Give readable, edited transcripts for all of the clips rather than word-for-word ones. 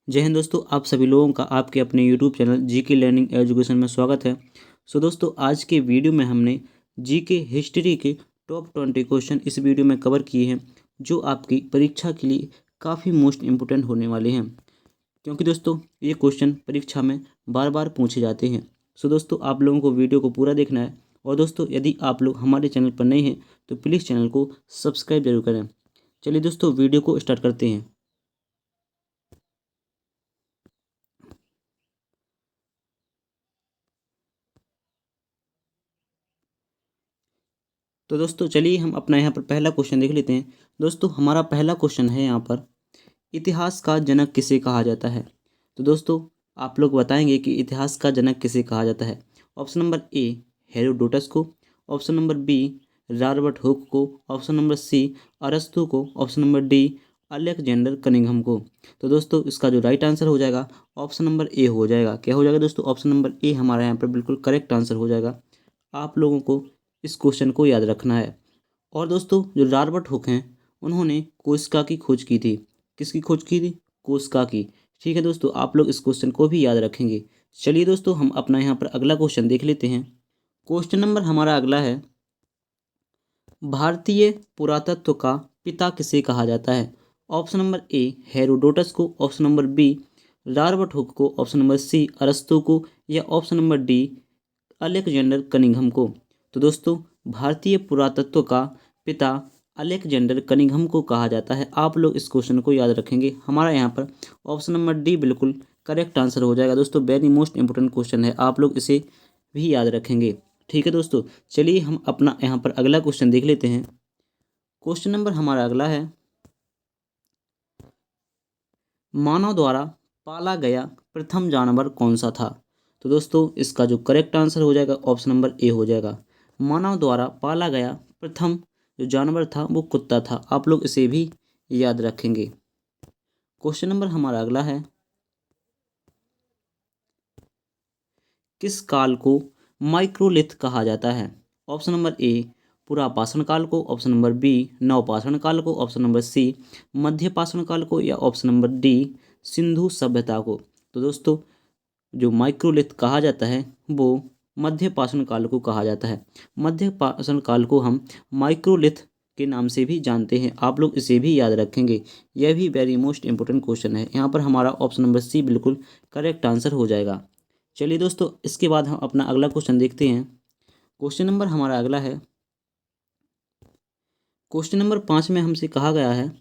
जय हिंद दोस्तों, आप सभी लोगों का आपके अपने YouTube channel GK learning education में स्वागत है। दोस्तों, आज के वीडियो में हमने जीके हिस्ट्री के टॉप 20 क्वेश्चन इस वीडियो में कवर किए हैं, जो आपकी परीक्षा के लिए काफ़ी मोस्ट इम्पोर्टेंट होने वाले हैं, क्योंकि दोस्तों ये क्वेश्चन परीक्षा में बार बार पूछे जाते हैं। दोस्तों, आप लोगों को वीडियो को पूरा देखना है। और दोस्तों, यदि आप लोग हमारे चैनल पर नए हैं तो प्लीज़ चैनल को सब्सक्राइब जरूर करें। चलिए दोस्तों, वीडियो को स्टार्ट करते हैं। तो दोस्तों चलिए हम अपना यहाँ पर पहला क्वेश्चन देख लेते हैं। दोस्तों, हमारा पहला क्वेश्चन है यहाँ पर, इतिहास का जनक किसे कहा जाता है। तो दोस्तों, आप लोग बताएंगे कि इतिहास का जनक किसे कहा जाता है। ऑप्शन नंबर ए, हेरोडोटस को। Option number B, Robert Hooke को। ऑप्शन नंबर सी, अरस्तु को। Option number D, Alexander Cunningham को। तो दोस्तों, इसका जो राइट आंसर हो जाएगा ऑप्शन नंबर ए हो जाएगा। क्या हो जाएगा दोस्तों? ऑप्शन नंबर ए हमारा यहाँ पर बिल्कुल करेक्ट आंसर हो जाएगा। आप लोगों को इस क्वेश्चन को याद रखना है। और दोस्तों, जो रॉबर्ट हुक हैं, उन्होंने कोशिका की खोज की थी। किसकी खोज की थी? कोशिका की। ठीक है दोस्तों, आप लोग इस क्वेश्चन को भी याद रखेंगे। चलिए दोस्तों, हम अपना यहाँ पर अगला क्वेश्चन देख लेते हैं। क्वेश्चन नंबर हमारा अगला है, भारतीय पुरातत्व का पिता किसे कहा जाता है। ऑप्शन नंबर ए, हेरोडोटस को। Option number B, Robert Hooke को। ऑप्शन नंबर सी, अरस्तु को। या option number D, Alexander Cunningham को। तो दोस्तों, भारतीय पुरातत्व का पिता अलेक्जेंडर कनिंघम को कहा जाता है। आप लोग इस क्वेश्चन को याद रखेंगे। हमारा यहाँ पर ऑप्शन नंबर डी बिल्कुल करेक्ट आंसर हो जाएगा। दोस्तों, वेरी मोस्ट इंपोर्टेंट क्वेश्चन है, आप लोग इसे भी याद रखेंगे। ठीक है दोस्तों, चलिए हम अपना यहाँ पर अगला क्वेश्चन देख लेते हैं। क्वेश्चन नंबर हमारा अगला है, मानव द्वारा पाला गया प्रथम जानवर कौन सा था। तो दोस्तों, इसका जो करेक्ट आंसर हो जाएगा ऑप्शन नंबर ए हो जाएगा। मानव द्वारा पाला गया प्रथम जो जानवर था वो कुत्ता था। आप लोग इसे भी याद रखेंगे। क्वेश्चन नंबर हमारा अगला है, किस काल को माइक्रोलिथ कहा जाता है। ऑप्शन नंबर ए, पुरापाषाण काल को। ऑप्शन नंबर बी, नवपाषाण काल को। ऑप्शन नंबर सी, मध्यपाषाण काल को। या ऑप्शन नंबर डी, सिंधु सभ्यता को। तो दोस्तों, जो माइक्रोलिथ कहा जाता है वो मध्यपाषाण काल को कहा जाता है। मध्यपाषाण काल को हम माइक्रोलिथ के नाम से भी जानते हैं। आप लोग इसे भी याद रखेंगे। यह भी वेरी मोस्ट इंपोर्टेंट क्वेश्चन है। यहाँ पर हमारा ऑप्शन नंबर सी बिल्कुल करेक्ट आंसर हो जाएगा। चलिए दोस्तों, इसके बाद हम अपना अगला क्वेश्चन देखते हैं। क्वेश्चन नंबर हमारा अगला है, क्वेश्चन नंबर 5 में हमसे कहा गया है,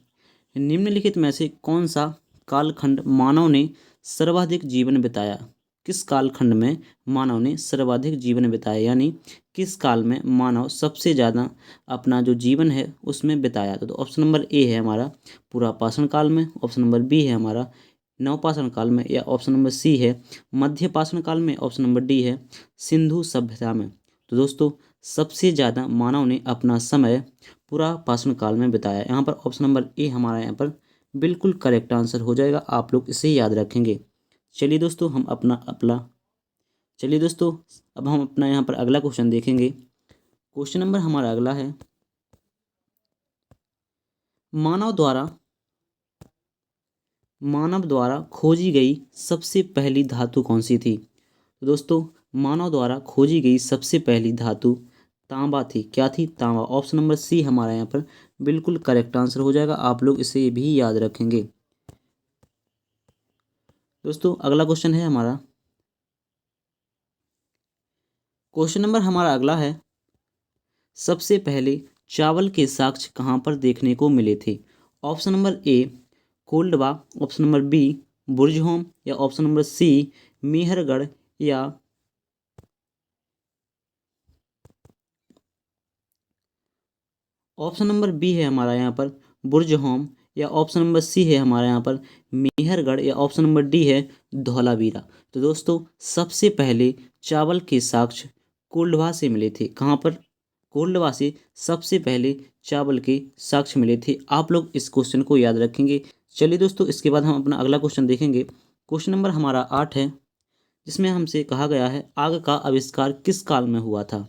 निम्नलिखित में से कौन सा कालखंड मानव ने सर्वाधिक जीवन बिताया। किस कालखंड में मानव ने सर्वाधिक जीवन बिताया, यानी किस काल में मानव सबसे ज़्यादा अपना जो जीवन है उसमें बिताया। तो ऑप्शन नंबर ए है हमारा पुरापाषाण काल में। ऑप्शन नंबर बी है हमारा नवपाषाण काल में। या ऑप्शन नंबर सी है मध्यपाषाण काल में। ऑप्शन नंबर डी है सिंधु सभ्यता में। तो दोस्तों, सबसे ज़्यादा मानव ने अपना समय पुरापाषाण काल में बिताया। यहाँ पर ऑप्शन नंबर ए हमारा यहाँ पर बिल्कुल करेक्ट आंसर हो जाएगा। आप लोग इसे याद रखेंगे। चलिए दोस्तों, अब हम अपना यहाँ पर अगला क्वेश्चन देखेंगे। क्वेश्चन नंबर हमारा अगला है, मानव द्वारा खोजी गई सबसे पहली धातु कौन सी थी। तो दोस्तों, मानव द्वारा खोजी गई सबसे पहली धातु तांबा थी। क्या थी? तांबा। ऑप्शन नंबर सी हमारा यहाँ पर बिल्कुल करेक्ट आंसर हो जाएगा। आप लोग इसे भी याद रखेंगे। दोस्तों, अगला क्वेश्चन है हमारा, क्वेश्चन नंबर हमारा अगला है, सबसे पहले चावल के साक्ष्य कहाँ पर देखने को मिले थे। Option number A, Koldihwa. Option number B, Burzahom. या ऑप्शन नंबर सी, मेहरगढ़। या ऑप्शन नंबर बी है हमारा यहाँ पर बुर्जहोम। या ऑप्शन नंबर सी है हमारा यहाँ पर मेहरगढ़। या ऑप्शन नंबर डी है धौलावीरा। तो दोस्तों, सबसे पहले चावल के साक्ष्य कोल्डवा से मिले थे। कहाँ पर? कोल्डवा से सबसे पहले चावल के साक्ष्य मिले थे। आप लोग इस क्वेश्चन को याद रखेंगे। चलिए दोस्तों, इसके बाद हम अपना अगला क्वेश्चन देखेंगे। क्वेश्चन नंबर हमारा 8 है, जिसमें हमसे कहा गया है, आग का आविष्कार किस काल में हुआ था।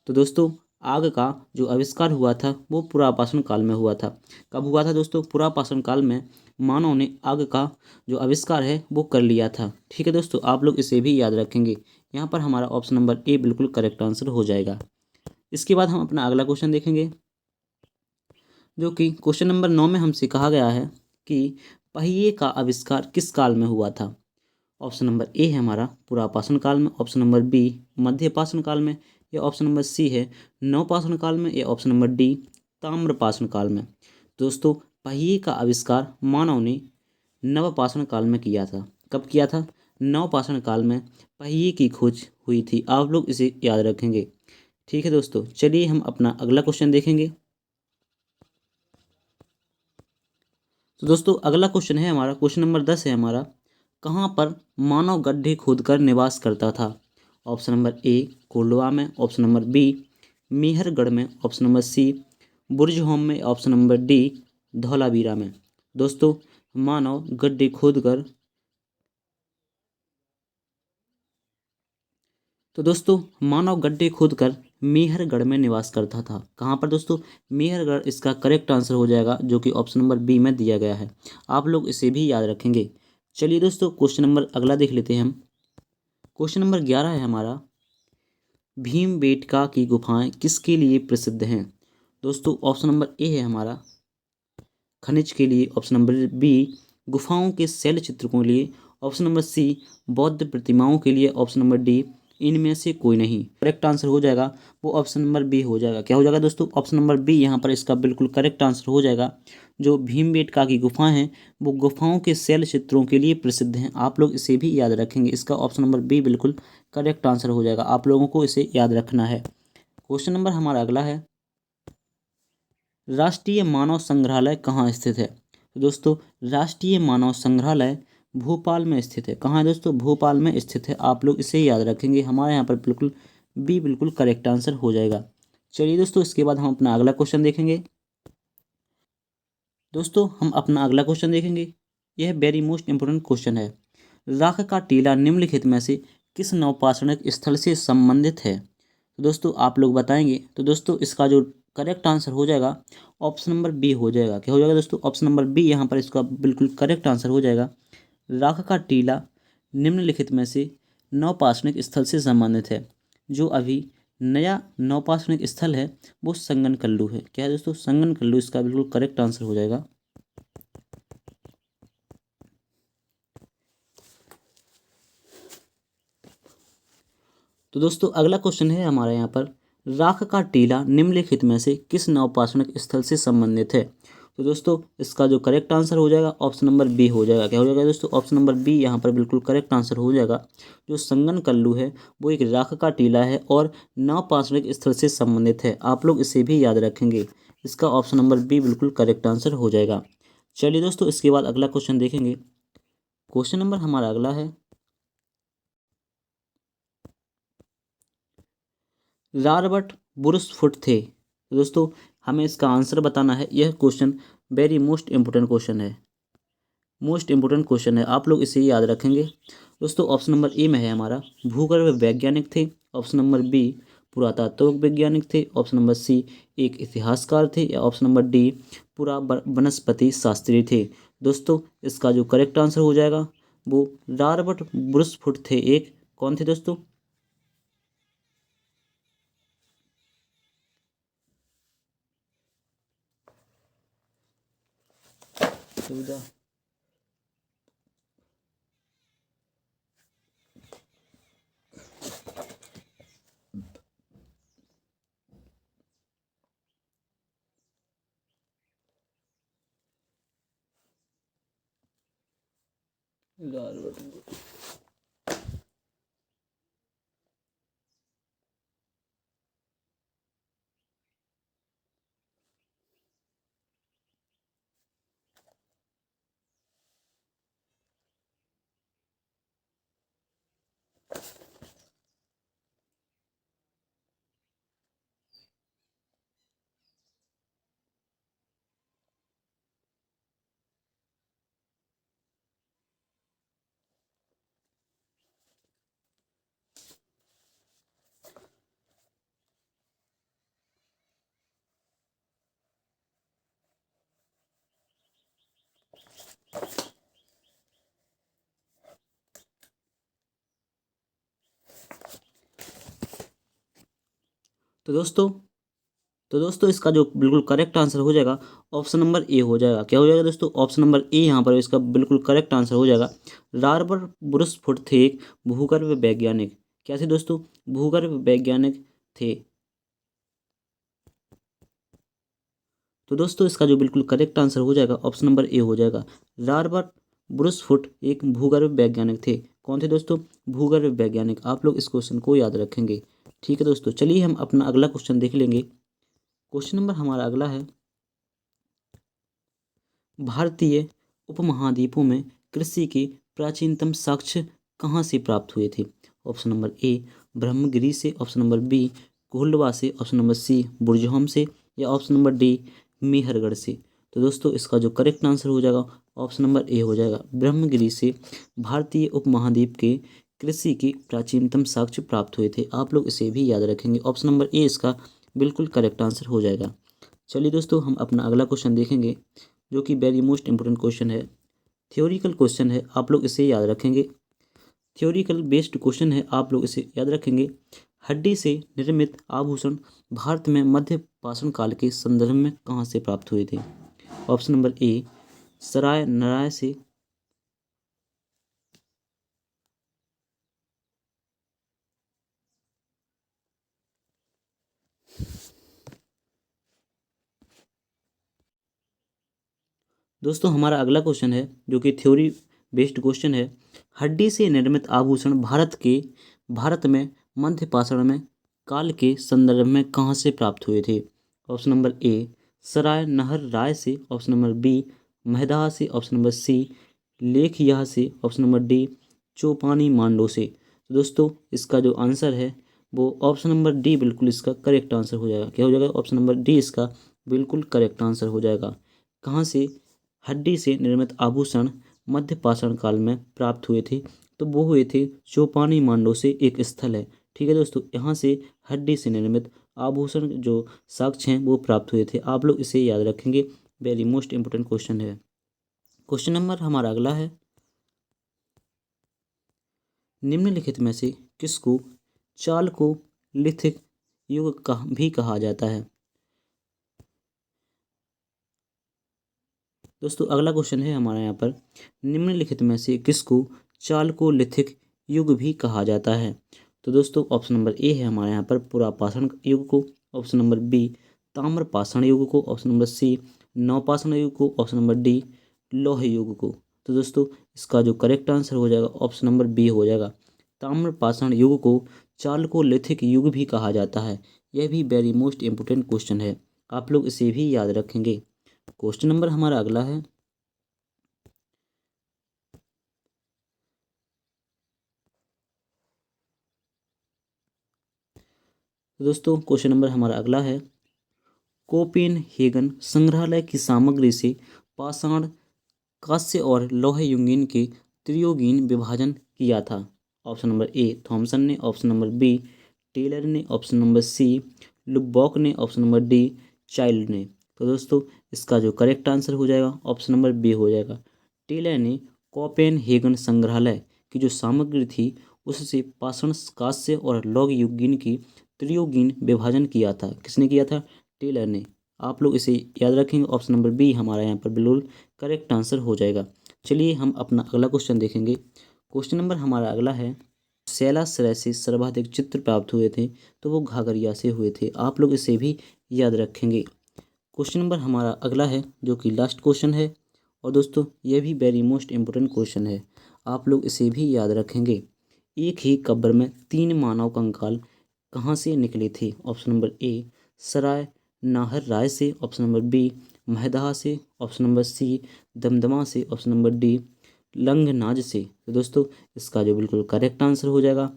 तो दोस्तों, आग का जो आविष्कार हुआ था वो पुरापाषाण काल में हुआ था। कब हुआ था दोस्तों? पुरापाषाण काल में मानव ने आग का जो आविष्कार है वो कर लिया था। ठीक है दोस्तों, आप लोग इसे भी याद रखेंगे। यहाँ पर हमारा ऑप्शन नंबर ए बिल्कुल करेक्ट आंसर हो जाएगा। इसके बाद हम अपना अगला क्वेश्चन देखेंगे, जो कि क्वेश्चन नंबर 9 में हमसे कहा गया है कि पहिए का आविष्कार किस काल में हुआ था। ऑप्शन नंबर ए है हमारा पुरापाषाण काल में, ऑप्शन नंबर बी मध्यपाषाण काल में, या ऑप्शन नंबर सी है नवपाषाण काल में, या ऑप्शन नंबर डी ताम्रपाषाण काल में। दोस्तों, पहिए का आविष्कार मानव ने नवपाषाण काल में किया था। कब किया था? नवपाषाण काल में पहिए की खोज हुई थी। आप लोग इसे याद रखेंगे। ठीक है दोस्तों, चलिए हम अपना अगला क्वेश्चन देखेंगे। तो दोस्तों, अगला क्वेश्चन है हमारा, क्वेश्चन नंबर 10 है हमारा, कहाँ पर मानव गड्ढे खोदकर निवास करता था। ऑप्शन नंबर ए कोल्डवा में, ऑप्शन नंबर बी मेहरगढ़ में, ऑप्शन नंबर सी बुर्ज होम में, ऑप्शन नंबर डी धौलावीरा में। दोस्तों, मानव गड्ढे खोदकर तो दोस्तों मानव गड्ढे खोदकर मेहरगढ़ में निवास करता था। कहाँ पर दोस्तों? मेहरगढ़ इसका करेक्ट आंसर हो जाएगा, जो कि ऑप्शन नंबर बी में दिया गया है। आप लोग इसे भी याद रखेंगे। चलिए दोस्तों, क्वेश्चन नंबर अगला देख लेते हैं हम। क्वेश्चन नंबर 11 है हमारा, भीमबेटका की गुफाएं किसके लिए प्रसिद्ध हैं। दोस्तों, ऑप्शन नंबर ए है हमारा खनिज के लिए, ऑप्शन नंबर बी गुफाओं के शैल चित्रों के लिए, ऑप्शन नंबर सी बौद्ध प्रतिमाओं के लिए, ऑप्शन नंबर डी इनमें से कोई नहीं। करेक्ट आंसर हो जाएगा वो ऑप्शन नंबर बी हो जाएगा। क्या हो जाएगा दोस्तों? ऑप्शन नंबर बी यहाँ पर इसका बिल्कुल करेक्ट आंसर हो जाएगा। जो भीमबेटका की गुफाएं हैं वो गुफाओं के शैल चित्रों के लिए प्रसिद्ध हैं। आप लोग इसे भी याद रखेंगे। इसका ऑप्शन नंबर बी बिल्कुल करेक्ट आंसर हो जाएगा। आप लोगों को इसे याद रखना है। क्वेश्चन नंबर हमारा अगला है, राष्ट्रीय मानव संग्रहालय कहाँ स्थित है। तो दोस्तों, राष्ट्रीय मानव संग्रहालय भोपाल में स्थित है। कहाँ है दोस्तों? भोपाल में स्थित है। आप लोग इसे याद रखेंगे। हमारे यहाँ पर बिल्कुल बी बिल्कुल करेक्ट आंसर हो जाएगा। चलिए दोस्तों, इसके बाद हम अपना अगला क्वेश्चन देखेंगे। दोस्तों, हम अपना अगला क्वेश्चन देखेंगे। यह वेरी मोस्ट इंपोर्टेंट क्वेश्चन है। राख का टीला निम्नलिखित में से किस नवपाषाणिक स्थल से संबंधित है। तो दोस्तों, आप लोग बताएंगे। तो दोस्तों, इसका जो करेक्ट आंसर हो जाएगा ऑप्शन नंबर बी हो जाएगा। क्या हो जाएगा दोस्तों? ऑप्शन नंबर बी यहाँ पर इसका बिल्कुल करेक्ट आंसर हो जाएगा। राख का टीला निम्नलिखित में से नवपाषाणिक स्थल से संबंधित है। जो अभी नया नवपाषाणिक स्थल है वो संगन कल्लू है। क्या है दोस्तों? संगन कल्लू इसका बिल्कुल करेक्ट आंसर हो जाएगा। तो दोस्तों, अगला क्वेश्चन है हमारे यहाँ पर, राख का टीला निम्नलिखित में से किस नवपाषाणिक स्थल से संबंधित है। तो दोस्तों, इसका जो करेक्ट आंसर हो जाएगा ऑप्शन नंबर बी हो जाएगा। क्या हो जाएगा दोस्तों? ऑप्शन नंबर बी यहाँ पर बिल्कुल करेक्ट आंसर हो जाएगा। जो संगन कल्लू है वो एक राख का टीला है और नवपाषाणिक स्थल से संबंधित है। आप लोग इसे भी याद रखेंगे। इसका ऑप्शन नंबर बी बिल्कुल करेक्ट आंसर हो जाएगा। चलिए दोस्तों, इसके बाद अगला क्वेश्चन देखेंगे। क्वेश्चन नंबर हमारा अगला है, रॉबर्ट बुरुसफुट थे। तो दोस्तों, हमें इसका आंसर बताना है। यह question very most important question है। मोस्ट इंपोर्टेंट क्वेश्चन है, आप लोग इसे याद रखेंगे। दोस्तों, ऑप्शन नंबर ए में है हमारा भूगर्भ वैज्ञानिक थे, ऑप्शन नंबर बी पुरातत्व वैज्ञानिक थे, ऑप्शन नंबर सी एक इतिहासकार थे, या ऑप्शन नंबर डी पुरा वनस्पति शास्त्री थे। दोस्तों, इसका जो करेक्ट आंसर हो जाएगा वो रॉबर्ट बुरुसफुट थे। एक कौन थे दोस्तों? सुविधा रॉबर्ट तो दोस्तों इसका जो बिल्कुल करेक्ट आंसर हो जाएगा ऑप्शन नंबर ए हो जाएगा। क्या हो जाएगा दोस्तों? ऑप्शन नंबर ए यहाँ पर इसका बिल्कुल करेक्ट आंसर हो जाएगा। रारबर ब्रुसफुट थे एक भूगर्भ वैज्ञानिक। क्या थे दोस्तों? भूगर्भ वैज्ञानिक थे। तो दोस्तों इसका जो बिल्कुल करेक्ट आंसर हो जाएगा ऑप्शन नंबर ए हो जाएगा। रारबर ब्रुसफुट एक भूगर्भ वैज्ञानिक थे। कौन थे दोस्तों? भूगर्भ वैज्ञानिक। आप लोग इस क्वेश्चन को याद रखेंगे। ठीक है दोस्तों, चलिए हम अपना अगला क्वेश्चन देख लेंगे। क्वेश्चन नंबर हमारा अगला है, भारतीय उपमहाद्वीपों में कृषि के प्राचीनतम साक्ष्य कहाँ से प्राप्त हुए थे? ऑप्शन नंबर ए ब्रह्मगिरी से, ऑप्शन नंबर बी कोल्डवा से, ऑप्शन नंबर सी बुरजहोम से, या ऑप्शन नंबर डी मेहरगढ़ से। तो दोस्तों इसका जो करेक्ट आंसर हो जाएगा ऑप्शन नंबर ए हो जाएगा। ब्रह्मगिरी से भारतीय उपमहाद्वीप के कृषि के प्राचीनतम साक्ष्य प्राप्त हुए थे। आप लोग इसे भी याद रखेंगे। ऑप्शन नंबर ए इसका बिल्कुल करेक्ट आंसर हो जाएगा। चलिए दोस्तों हम अपना अगला क्वेश्चन देखेंगे, जो कि वेरी मोस्ट इंपोर्टेंट क्वेश्चन है। थ्योरिकल क्वेश्चन है, आप लोग इसे याद रखेंगे। थ्योरिकल बेस्ड क्वेश्चन है, आप लोग इसे याद रखेंगे। हड्डी से निर्मित आभूषण भारत में मध्य पाषाण काल के संदर्भ में कहाँ से प्राप्त हुए थे? ऑप्शन नंबर ए सराय नराय से, दोस्तों हमारा अगला क्वेश्चन है जो कि थ्योरी बेस्ड क्वेश्चन है। हड्डी से निर्मित आभूषण भारत में मध्य पाषाण में काल के संदर्भ में कहाँ से प्राप्त हुए थे? ऑप्शन नंबर ए सराय नहर राय से, ऑप्शन नंबर बी महदाह से, ऑप्शन नंबर सी लेखिया से, ऑप्शन नंबर डी चौपानी मांडो से। तो दोस्तों इसका जो आंसर है वो ऑप्शन नंबर डी बिल्कुल इसका करेक्ट आंसर हो जाएगा। क्या हो जाएगा? ऑप्शन नंबर डी इसका बिल्कुल करेक्ट आंसर हो जाएगा। कहाँ से हड्डी से निर्मित आभूषण मध्य पाषाण काल में प्राप्त हुए थे? तो वो हुए थे चौपानी मांडो से, एक स्थल है। ठीक है दोस्तों, यहाँ से हड्डी से निर्मित आभूषण जो साक्ष्य हैं वो प्राप्त हुए थे। आप लोग इसे याद रखेंगे, वेरी मोस्ट इंपोर्टेंट क्वेश्चन है। क्वेश्चन नंबर हमारा अगला है, निम्नलिखित में से किसको चालकोलिथिक युग भी कहा जाता है? दोस्तों अगला क्वेश्चन है हमारा यहाँ पर, निम्नलिखित में से किसको चालकोलिथिक युग भी कहा जाता है? तो दोस्तों ऑप्शन नंबर ए है हमारे यहाँ पर पुरापाषाण युग को, ऑप्शन नंबर बी ताम्रपाषाण युग को, ऑप्शन नंबर सी नवपाषाण युग को, ऑप्शन नंबर डी लौह युग को। तो दोस्तों इसका जो करेक्ट आंसर हो जाएगा ऑप्शन नंबर बी हो जाएगा। ताम्रपाषाण युग को चालकोलिथिक युग भी कहा जाता है। यह भी वेरी मोस्ट इंपोर्टेंट क्वेश्चन है, आप लोग इसे भी याद रखेंगे। क्वेश्चन नंबर हमारा अगला है, तो दोस्तों क्वेश्चन नंबर हमारा अगला है, कोपेनहेगन संग्रहालय की सामग्री से पाषाण कांस्य और लौह युगीन के त्रियुगीन विभाजन किया था? ऑप्शन नंबर ए थॉमसन ने, ऑप्शन नंबर बी टेलर ने, ऑप्शन नंबर सी लुबॉक ने, ऑप्शन नंबर डी चाइल्ड ने। तो दोस्तों इसका जो करेक्ट आंसर हो जाएगा ऑप्शन नंबर बी हो जाएगा। टेलर ने कोपेनहेगन संग्रहालय की जो सामग्री थी उससे पाषाण कांस्य और लौह युगीन की त्रियुगीन विभाजन किया था। किसने किया था? टेलर ने। आप लोग इसे याद रखेंगे, ऑप्शन नंबर बी हमारा यहाँ पर बिल्कुल करेक्ट आंसर हो जाएगा। चलिए हम अपना अगला क्वेश्चन देखेंगे। क्वेश्चन नंबर हमारा अगला है, शैलाश्रय से सर्वाधिक चित्र प्राप्त हुए थे, तो वो घाघरिया से हुए थे। आप लोग इसे भी याद रखेंगे। क्वेश्चन नंबर हमारा अगला है जो कि लास्ट क्वेश्चन है, और दोस्तों ये भी वेरी मोस्ट इंपोर्टेंट क्वेश्चन है, आप लोग इसे भी याद रखेंगे। एक ही कब्र में 3 मानव कंकाल कहाँ से निकले थे? ऑप्शन नंबर ए सराय नाहर राय से, ऑप्शन नंबर बी महदाह से, ऑप्शन नंबर सी दमदमा से, ऑप्शन नंबर डी लंगनाज से। तो दोस्तों इसका जो बिल्कुल करेक्ट आंसर हो जाएगा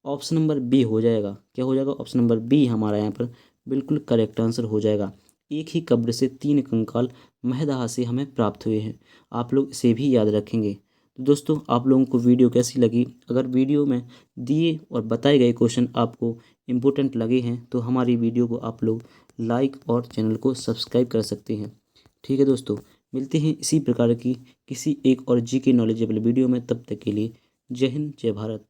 ऑप्शन नंबर बी हो जाएगा। क्या हो जाएगा? ऑप्शन नंबर बी हमारा यहाँ पर बिल्कुल करेक्ट आंसर हो जाएगा। एक ही कब्र से 3 कंकाल महदाह से हमें प्राप्त हुए हैं। आप लोग इसे भी याद रखेंगे। तो दोस्तों आप लोगों को वीडियो कैसी लगी? अगर वीडियो में दिए और बताए गए क्वेश्चन आपको इम्पोर्टेंट लगे हैं तो हमारी वीडियो को आप लोग लाइक और चैनल को सब्सक्राइब कर सकते हैं। ठीक है दोस्तों, मिलते हैं इसी प्रकार की किसी एक और जी के नॉलेजेबल वीडियो में। तब तक के लिए जय हिंद, जय भारत।